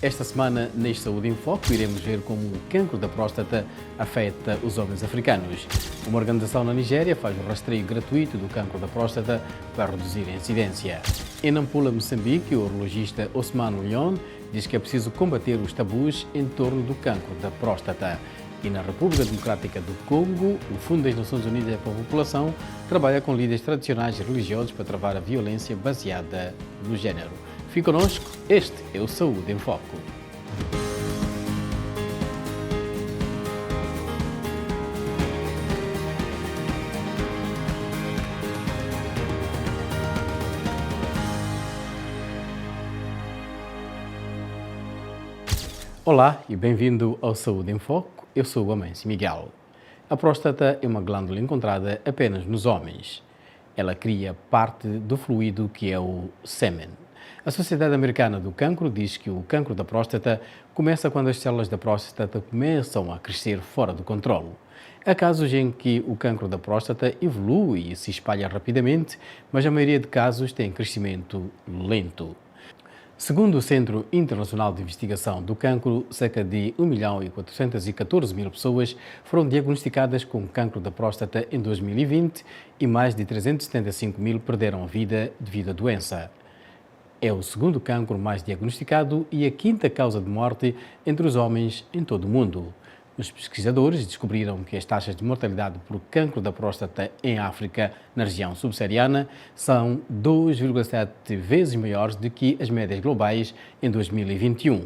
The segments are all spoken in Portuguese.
Esta semana, neste Saúde em Foco, iremos ver como o cancro da próstata afeta os homens africanos. Uma organização na Nigéria faz um rastreio gratuito do cancro da próstata para reduzir a incidência. Em Nampula, Moçambique, o urologista Osman Leon diz que é preciso combater os tabus em torno do cancro da próstata. E na República Democrática do Congo, o Fundo das Nações Unidas para a População trabalha com líderes tradicionais e religiosos para travar a violência baseada no género. Fique conosco, este é o Saúde em Foco. Olá e bem-vindo ao Saúde em Foco, eu sou o Amâncio Miguel. A próstata é uma glândula encontrada apenas nos homens. Ela cria parte do fluido que é o sêmen. A Sociedade Americana do Cancro diz que o cancro da próstata começa quando as células da próstata começam a crescer fora do controle. Há casos em que o cancro da próstata evolui e se espalha rapidamente, mas a maioria de casos tem crescimento lento. Segundo o Centro Internacional de Investigação do Cancro, cerca de 1.414.000 pessoas foram diagnosticadas com cancro da próstata em 2020 e mais de 375.000 perderam a vida devido à doença. É o segundo cancro mais diagnosticado e a quinta causa de morte entre os homens em todo o mundo. Os pesquisadores descobriram que as taxas de mortalidade por cancro da próstata em África, na região subsaariana, são 2,7 vezes maiores do que as médias globais em 2021.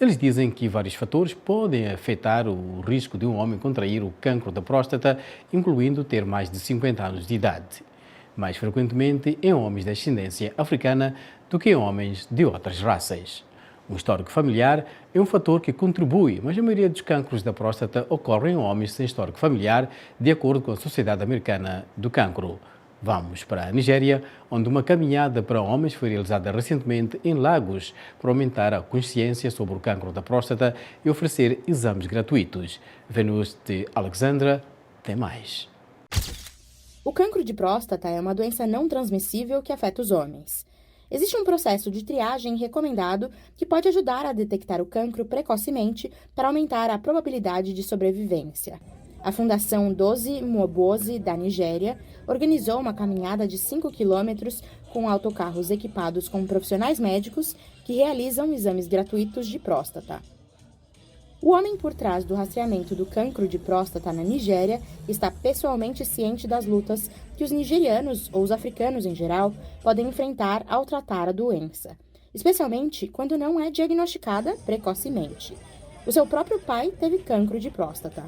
Eles dizem que vários fatores podem afetar o risco de um homem contrair o cancro da próstata, incluindo ter mais de 50 anos de idade. Mais frequentemente em homens de ascendência africana do que em homens de outras raças. Um histórico familiar é um fator que contribui, mas a maioria dos cancros da próstata ocorrem em homens sem histórico familiar, de acordo com a Sociedade Americana do Cancro. Vamos para a Nigéria, onde uma caminhada para homens foi realizada recentemente em Lagos para aumentar a consciência sobre o cancro da próstata e oferecer exames gratuitos. Venus de Alexandra tem mais. O cancro de próstata é uma doença não transmissível que afeta os homens. Existe um processo de triagem recomendado que pode ajudar a detectar o cancro precocemente para aumentar a probabilidade de sobrevivência. A Fundação Dozi Mwobozi, da Nigéria, organizou uma caminhada de 5 quilômetros com autocarros equipados com profissionais médicos que realizam exames gratuitos de próstata. O homem por trás do rastreamento do cancro de próstata na Nigéria está pessoalmente ciente das lutas que os nigerianos, ou os africanos em geral, podem enfrentar ao tratar a doença, especialmente quando não é diagnosticada precocemente. O seu próprio pai teve cancro de próstata.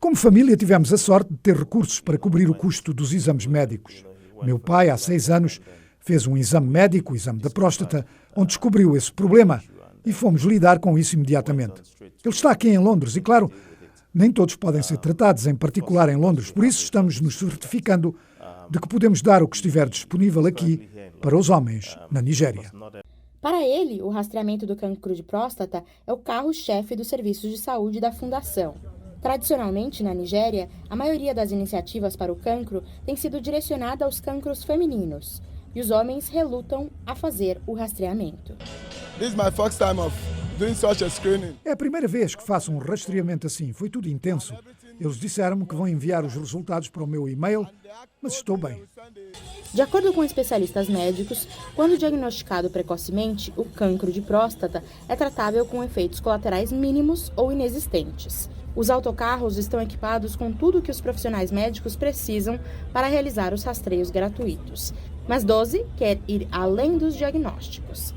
Como família, tivemos a sorte de ter recursos para cobrir o custo dos exames médicos. Meu pai, há 6 anos, fez um exame médico, o exame da próstata, onde descobriu esse problema e fomos lidar com isso imediatamente. Ele está aqui em Londres e, claro, nem todos podem ser tratados, em particular em Londres. Por isso estamos nos certificando de que podemos dar o que estiver disponível aqui para os homens na Nigéria. Para ele, o rastreamento do cancro de próstata é o carro-chefe dos serviços de saúde da Fundação. Tradicionalmente, na Nigéria, a maioria das iniciativas para o cancro tem sido direcionada aos cancros femininos. E os homens relutam a fazer o rastreamento. É a primeira vez que faço um rastreamento assim. Foi tudo intenso. Eles disseram-me que vão enviar os resultados para o meu e-mail, mas estou bem. De acordo com especialistas médicos, quando diagnosticado precocemente, o cancro de próstata é tratável com efeitos colaterais mínimos ou inexistentes. Os autocarros estão equipados com tudo o que os profissionais médicos precisam para realizar os rastreios gratuitos. Mas Dozi quer ir além dos diagnósticos.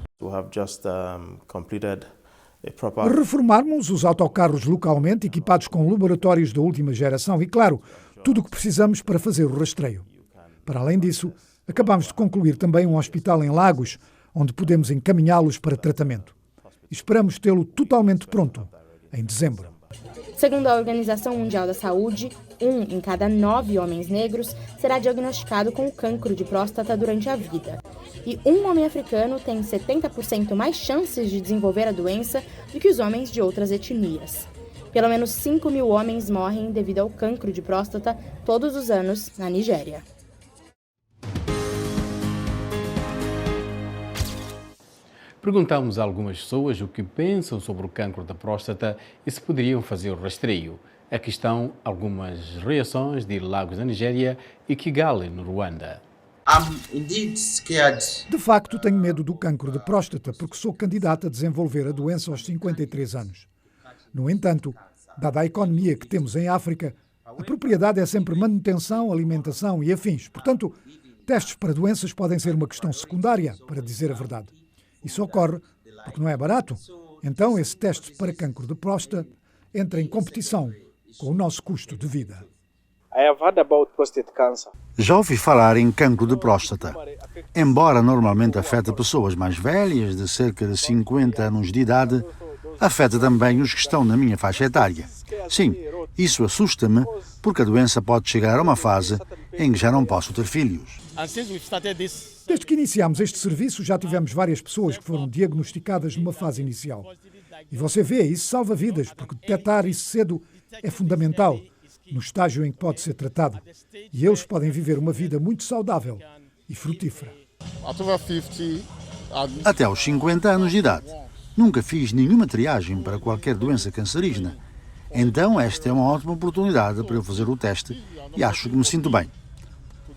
Reformarmos os autocarros localmente, equipados com laboratórios da última geração e, claro, tudo o que precisamos para fazer o rastreio. Para além disso, acabamos de concluir também um hospital em Lagos, onde podemos encaminhá-los para tratamento. Esperamos tê-lo totalmente pronto em dezembro. Segundo a Organização Mundial da Saúde, 1 em cada 9 homens negros será diagnosticado com o cancro de próstata durante a vida. E um homem africano tem 70% mais chances de desenvolver a doença do que os homens de outras etnias. Pelo menos 5.000 homens morrem devido ao cancro de próstata todos os anos na Nigéria. Perguntamos a algumas pessoas o que pensam sobre o cancro da próstata e se poderiam fazer o rastreio. Aqui estão algumas reações de Lagos, na Nigéria, e Kigali, no Ruanda. I'm indeed scared. De facto, tenho medo do cancro de próstata porque sou candidata a desenvolver a doença aos 53 anos. No entanto, dada a economia que temos em África, a propriedade é sempre manutenção, alimentação e afins. Portanto, testes para doenças podem ser uma questão secundária, para dizer a verdade. Isso ocorre porque não é barato. Então, esse teste para cancro de próstata entra em competição com o nosso custo de vida. Já ouvi falar em cancro de próstata. Embora normalmente afete pessoas mais velhas, de cerca de 50 anos de idade, afeta também os que estão na minha faixa etária. Sim, isso assusta-me, porque a doença pode chegar a uma fase em que já não posso ter filhos. Desde que iniciámos este serviço, já tivemos várias pessoas que foram diagnosticadas numa fase inicial. E você vê, isso salva vidas, porque detectar isso cedo é fundamental, no estágio em que pode ser tratado. E eles podem viver uma vida muito saudável e frutífera. Até aos 50 anos de idade. Nunca fiz nenhuma triagem para qualquer doença cancerígena. Então esta é uma ótima oportunidade para eu fazer o teste e acho que me sinto bem.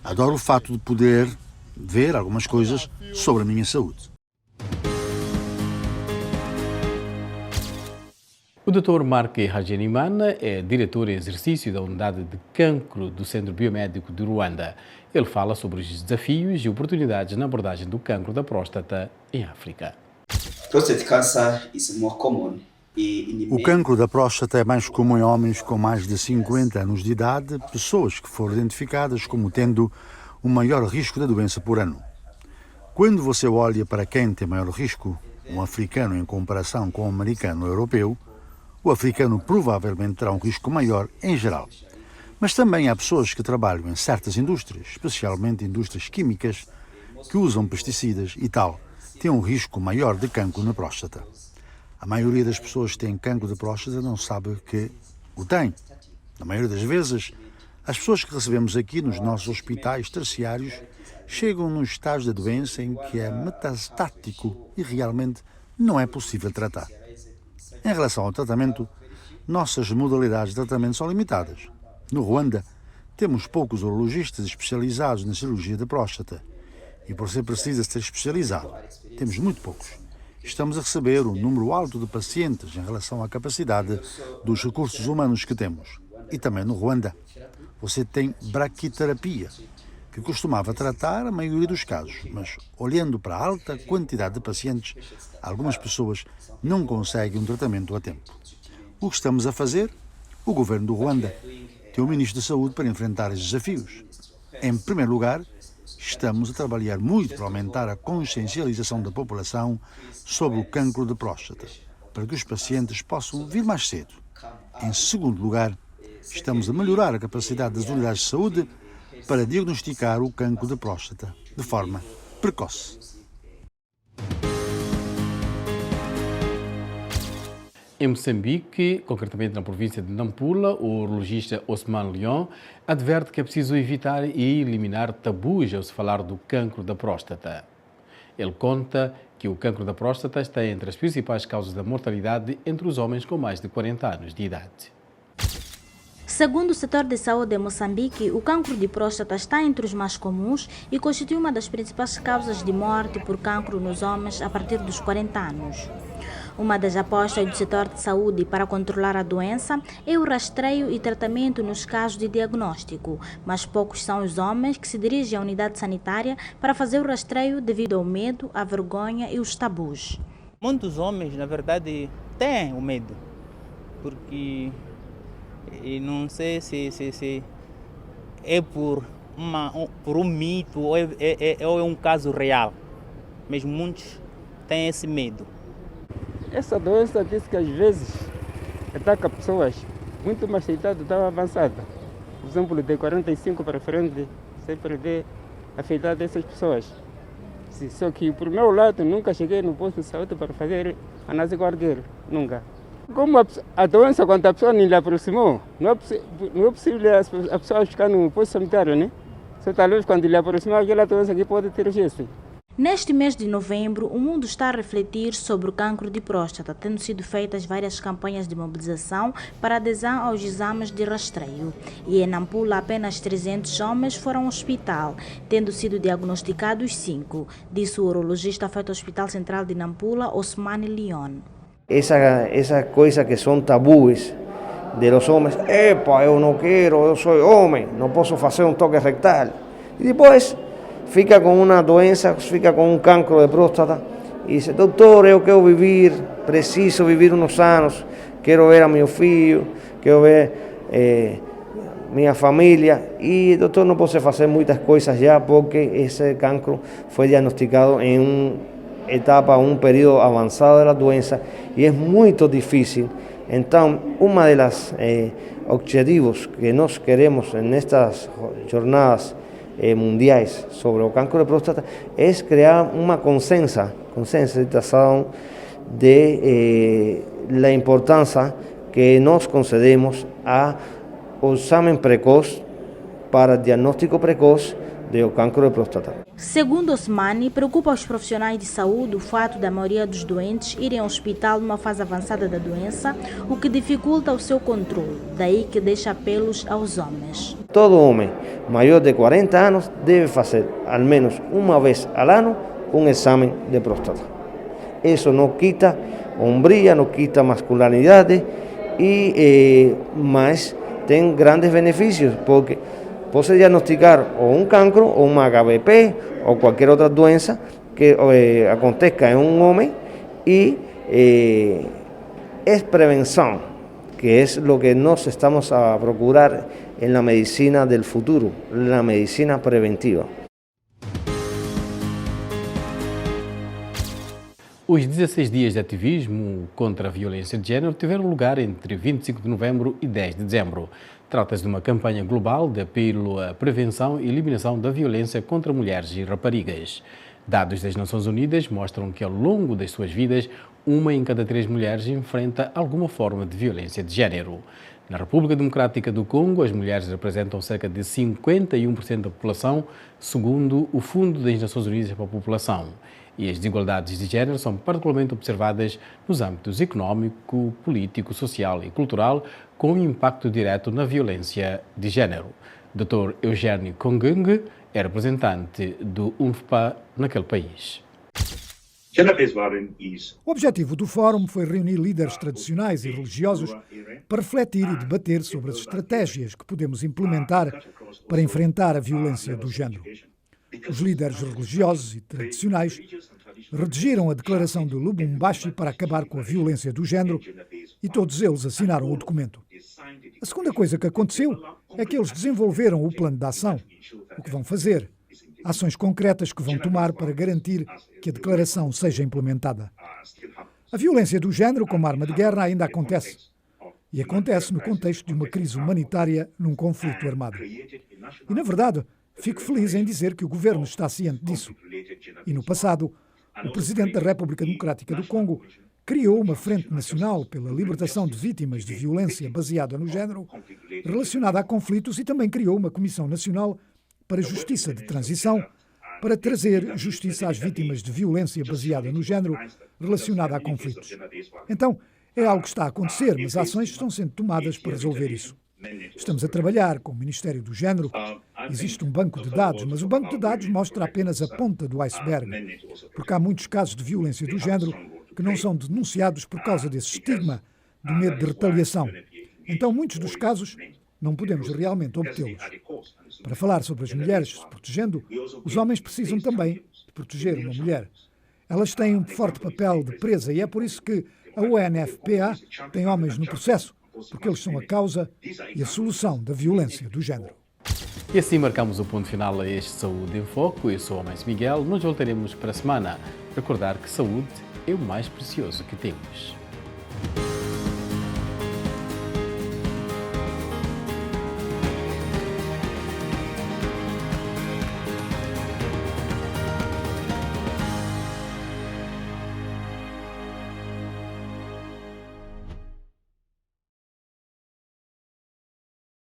Adoro o fato de poder ver algumas coisas sobre a minha saúde. O Dr. Mark Hagenimana é diretor em exercício da Unidade de Cancro do Centro Biomédico de Ruanda. Ele fala sobre os desafios e oportunidades na abordagem do cancro da próstata em África. Prostate cancer is more common. O cancro da próstata é mais comum em homens com mais de 50 anos de idade, pessoas que foram identificadas como tendo um maior risco da doença por ano. Quando você olha para quem tem maior risco, um africano em comparação com um americano ou europeu, o africano provavelmente terá um risco maior em geral. Mas também há pessoas que trabalham em certas indústrias, especialmente indústrias químicas, que usam pesticidas e tal, têm um risco maior de cancro na próstata. A maioria das pessoas que têm cancro de próstata não sabe que o tem. Na maioria das vezes, as pessoas que recebemos aqui nos nossos hospitais terciários chegam num estágio da doença em que é metastático e realmente não é possível tratar. Em relação ao tratamento, nossas modalidades de tratamento são limitadas. No Ruanda, temos poucos urologistas especializados na cirurgia da próstata. E por ser preciso ser especializado, temos muito poucos. Estamos a receber um número alto de pacientes em relação à capacidade dos recursos humanos que temos. E também no Ruanda, você tem braquiterapia, que costumava tratar a maioria dos casos, mas olhando para a alta quantidade de pacientes, algumas pessoas não conseguem um tratamento a tempo. O que estamos a fazer? O governo do Ruanda tem um ministro da Saúde para enfrentar esses desafios. Em primeiro lugar, estamos a trabalhar muito para aumentar a consciencialização da população sobre o cancro de próstata, para que os pacientes possam vir mais cedo. Em segundo lugar, estamos a melhorar a capacidade das unidades de saúde para diagnosticar o cancro de próstata de forma precoce. Em Moçambique, concretamente na província de Nampula, o urologista Osman Leon adverte que é preciso evitar e eliminar tabus ao se falar do cancro da próstata. Ele conta que o cancro da próstata está entre as principais causas da mortalidade entre os homens com mais de 40 anos de idade. Segundo o setor de saúde em Moçambique, o cancro de próstata está entre os mais comuns e constitui uma das principais causas de morte por cancro nos homens a partir dos 40 anos. Uma das apostas do setor de saúde para controlar a doença é o rastreio e tratamento nos casos de diagnóstico, mas poucos são os homens que se dirigem à unidade sanitária para fazer o rastreio devido ao medo, à vergonha e os tabus. Muitos homens, na verdade, têm o medo, porque não sei se é por um mito ou é um caso real, mas muitos têm esse medo. Essa doença diz que às vezes ataca pessoas muito mais idade, tão avançada. Por exemplo, de 45 para frente, sempre vê afetar essas pessoas. Só que, por meu lado, nunca cheguei no posto de saúde para fazer análise guardeira, nunca. Como a doença, quando a pessoa não lhe aproximou, não é possível a pessoa ficar no posto sanitário, né? Só talvez quando lhe aproximar aquela doença que pode ter gesto. Neste mês de novembro, o mundo está a refletir sobre o cancro de próstata, tendo sido feitas várias campanhas de mobilização para adesão aos exames de rastreio. E em Nampula, apenas 300 homens foram ao hospital, tendo sido diagnosticados 5, disse o urologista feito ao Hospital Central de Nampula, Osmani Leon. Essa coisa que são tabus de los homens, epa, eu não quero, eu sou homem, não posso fazer um toque rectal. E depois fica com uma doença, fica com um cancro de próstata e diz, doutor, eu quero viver, preciso viver uns anos, quero ver a meu filho, quero ver minha família e doutor, não posso fazer muitas coisas já porque esse cancro foi diagnosticado em uma etapa, um período avançado da doença e é muito difícil. Então, uma das objetivos que nós queremos nestas jornadas mundiais sobre o cancro de próstata é criar uma conscientização da importância que nós concedemos ao exame precoce para diagnóstico precoce do cancro de próstata. Segundo Osmani, preocupa os profissionais de saúde o fato da maioria dos doentes irem ao hospital numa fase avançada da doença, o que dificulta o seu controle, daí que deixa apelos aos homens. Todo homem maior de 40 anos deve fazer, ao menos uma vez ao ano, um exame de próstata. Isso não quita hombria, não quita masculinidade, mas tem grandes benefícios, porque pode diagnosticar ou um cancro, ou uma HPV, ou qualquer outra doença que aconteça em um homem e é prevenção, que é o que nós estamos a procurar na medicina do futuro, na medicina preventiva. Os 16 dias de ativismo contra a violência de género tiveram lugar entre 25 de novembro e 10 de dezembro. Trata-se de uma campanha global de apelo à prevenção e eliminação da violência contra mulheres e raparigas. Dados das Nações Unidas mostram que ao longo das suas vidas, 1 em cada 3 mulheres enfrenta alguma forma de violência de género. Na República Democrática do Congo, as mulheres representam cerca de 51% da população, segundo o Fundo das Nações Unidas para a População. E as desigualdades de género são particularmente observadas nos âmbitos econômico, político, social e cultural, com impacto direto na violência de género. Dr. Eugênio Kongung é representante do UNFPA naquele país. O objetivo do fórum foi reunir líderes tradicionais e religiosos para refletir e debater sobre as estratégias que podemos implementar para enfrentar a violência do género. Os líderes religiosos e tradicionais redigiram a declaração de Lubumbashi para acabar com a violência do género e todos eles assinaram o documento. A segunda coisa que aconteceu é que eles desenvolveram o plano de ação, o que vão fazer, ações concretas que vão tomar para garantir que a declaração seja implementada. A violência do género como arma de guerra ainda acontece. E acontece no contexto de uma crise humanitária num conflito armado. E, na verdade, fico feliz em dizer que o governo está ciente disso. E no passado, o presidente da República Democrática do Congo criou uma Frente Nacional pela Libertação de Vítimas de Violência Baseada no Género relacionada a conflitos e também criou uma Comissão Nacional para a Justiça de Transição para trazer justiça às vítimas de violência baseada no género relacionada a conflitos. Então, é algo que está a acontecer, mas ações estão sendo tomadas para resolver isso. Estamos a trabalhar com o Ministério do Género. Existe um banco de dados, mas o banco de dados mostra apenas a ponta do iceberg, porque há muitos casos de violência do género que não são denunciados por causa desse estigma, do medo de retaliação. Então, muitos dos casos não podemos realmente obtê-los. Para falar sobre as mulheres se protegendo, os homens precisam também de proteger uma mulher. Elas têm um forte papel de presa e é por isso que a UNFPA tem homens no processo, porque eles são a causa e a solução da violência do género. E assim marcamos o ponto final a este Saúde em Foco. Eu sou o Mãe Miguel. Nós voltaremos para a semana. Recordar que saúde é o mais precioso que temos.